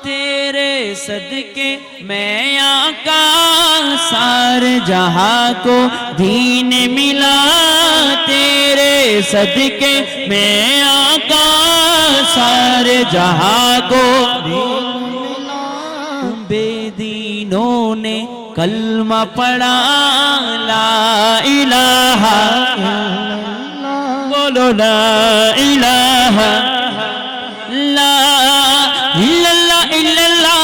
तेरे सदके मैं आका सारे जहां को दीन मिला। तेरे सदके मैं आका सारे जहां को दीन मिला। बेदीनों ने कलमा पढ़ा ला इलाहा बोलो ला इलाहा ला इल्लल्लाह इल्लल्लाह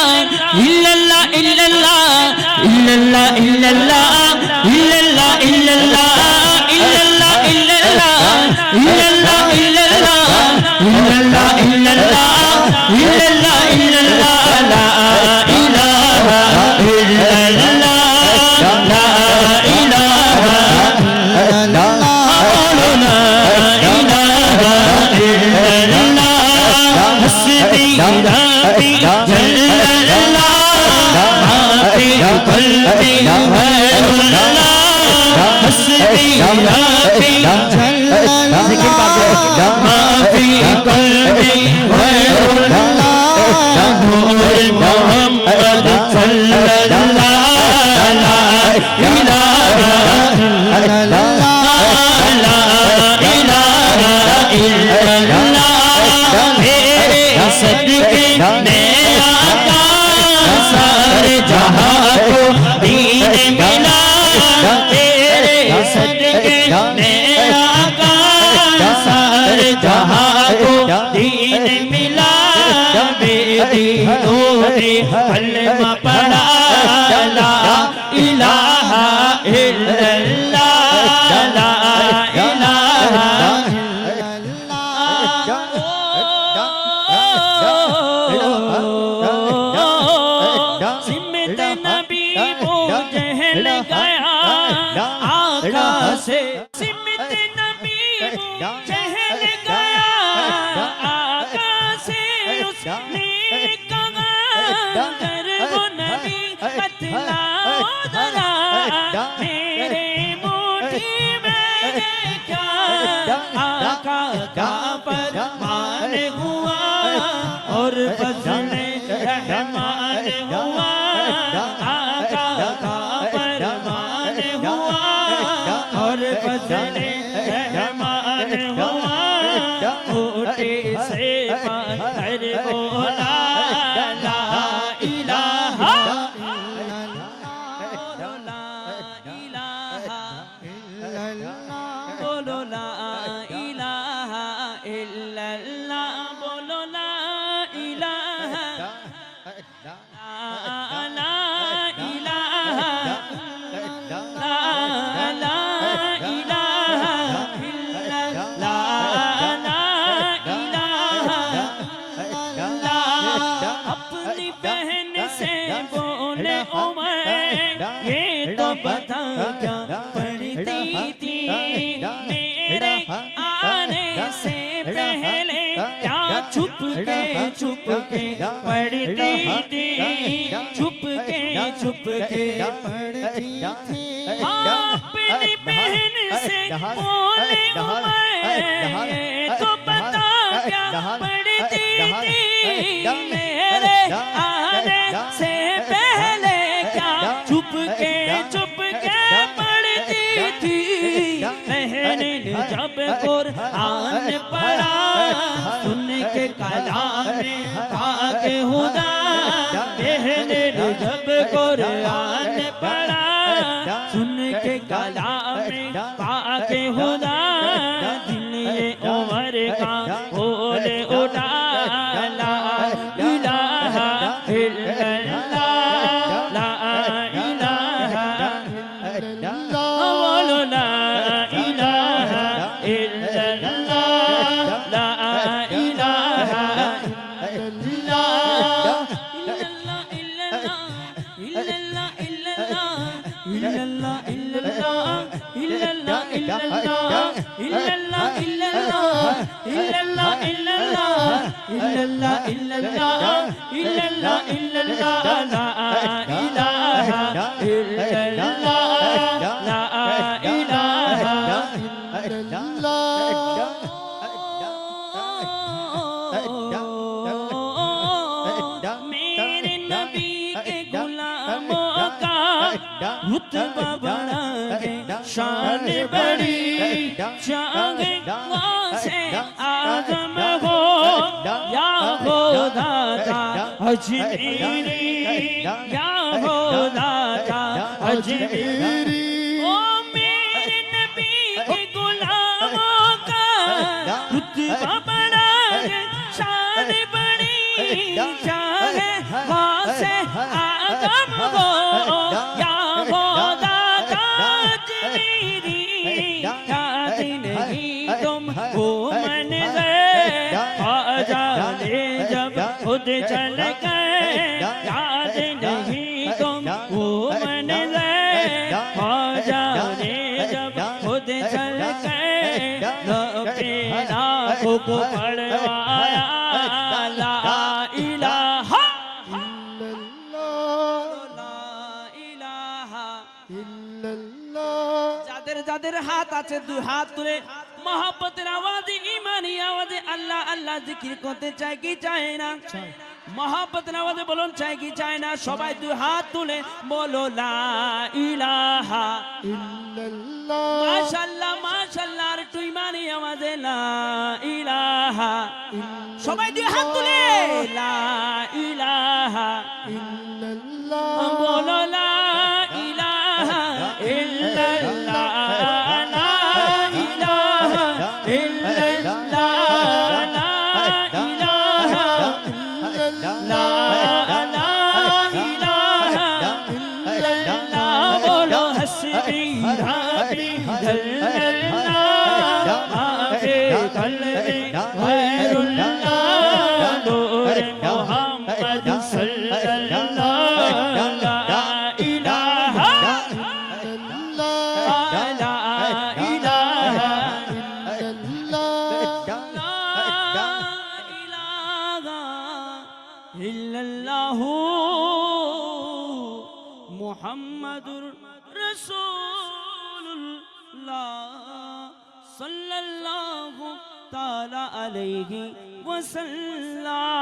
इल्लल्लाह इल्लल्लाह इल्लल्लाह इल्लल्लाह इल्लल्लाह इल्लल्लाह इल्लल्लाह इल्लल्लाह इल्लल्लाह इल्लल्लाह इल्लल्लाह इल्लल्लाह इल्लल्लाह ला इलाहा इल्लल्लाह ला इलाहा इल्लल्लाह ला इलाहा इल्लल्लाह हस्बी रब्बी जल्लल्लाह माफी क़ल्बी गैरुल्लाह हस्बी रब्बी जल्लल्लाह माफी क़ल्बी गैरुल्लाह नूर मोहम्मद सल्लल्लाह ला इलाहा इल्लल्लाह ला इलाहा इल्लल्लाह सदके मैं आका सारे जहां को दीन मिला। तेरे सदके मैं आका सारे जहां को दीन मिला। बेदीनों ने कलमा पढ़ा ला इलाहा इल्लल्लाह ला इलाहा सिमत नबी वो जहल गया आका से। सिमत नबी वो जहल गया आका से। उसने कहा अगर वो नबी बतलाओ जरा मेरे मुट्ठी में क्या आका का फरमान हुआ और फज़ले रहमान हुआ। आका का फरमान हुआ और फज़ले रहमान हुआ। ऊँटे से पत्थर बोला ला इलाहा बोलो ला इलाहा इल्लल्लाह बोलो ला इलाहा ला इलाहा ला इलाहा इल्लल्लाह ला इलाहा अपनी बहन से बोले उमर ये तो बता क्या पढ़ती थी मेरे आने से पहले क्या छुप के पढ़ती थी। छुप के पढ़ती थी। अपनी बहन से बोले उमर तो बता क्या पढ़ती थी मेरे आने से पहले क्या छुप के पढ़ती थी। बहन ने जब कुरान पढ़ा सुन के कलाम पाक खुदा। बहन ने जब कुरान पढ़ा सुन के कलाम पाक खुदा। दिल ये उमर का बोले उठा ला इलाहा इल्लल्लाह ला इलाहा बोलो ला इलाहा इल्लल्लाह ला इलाहा इल्लल्लाह इल्लल्लाह इल्लल्लाह इल्लल्लाह इल्लल्लाह इल्लल्लाह इल्लल्लाह इल्लल्लाह इल्लल्लाह इल्लल्लाह इल्लल्लाह इल्लल्लाह इल्लल्लाह ला इलाहा इल्लल्लाह ला इलाहा इल्लल्लाह। मेरे नबी के गुलामों का रुतबा बड़ा है, शान बड़ी चाहे से आजम हो या खुदा का अजमेरी, या खुदा का अजमेरी। ओ मेरे नबी के गुलामों का रुतबा बड़ा है, शान बड़ी चाहे से आजम हो या खुदा का अजमेरी। याद नहीं तुम वो मंज़िल ख्वाजा ने जब खुद चल गए, याद नहीं तुम वो मंज़िल ख्वाजा ने जब खुद चल गए, लबे नाखों को पढ़वाया ला इलाहा যাদের যাদের হাত আছে দুই হাত তুলে মহব্বতের আওয়াজে, ঈমানি আওয়াজে আল্লাহ আল্লাহ জিকির করতে চায় কি চায় না? মহব্বতের আওয়াজে বলুন চায় কি চায় না? সবাই দুই হাত তুলে বলো লা ইলাহা ইল্লাল্লাহ। মাশাআল্লাহ মাশাআল্লাহ, আর একটু ঈমানি আওয়াজে লা ইলাহা, সবাই দুই হাত তুলে লা ইলাহা ইল্লাল্লাহ, বলো লা ইলাহা ইল্লাল্লাহ, লা ইলাহা ইল্লাল্লাহ, লা ইলাহা ইল্লাল্লাহ, বলো হাসবি রাব্বি জাল্লাল্লাহ, মাফি কলবি গায়রুল্লাহ, নূর মুহাম্মদ সাল্লাল্লাহ, লা ইলাহা ইল্লাল্লাহ, লা ইলাহা ইল্লাল্লাহ, মুহাম্মাদুর রাসূলুল্লাহ সাল্লাল্লাহু তাআলা আলাইহি ওয়াসাল্লাম।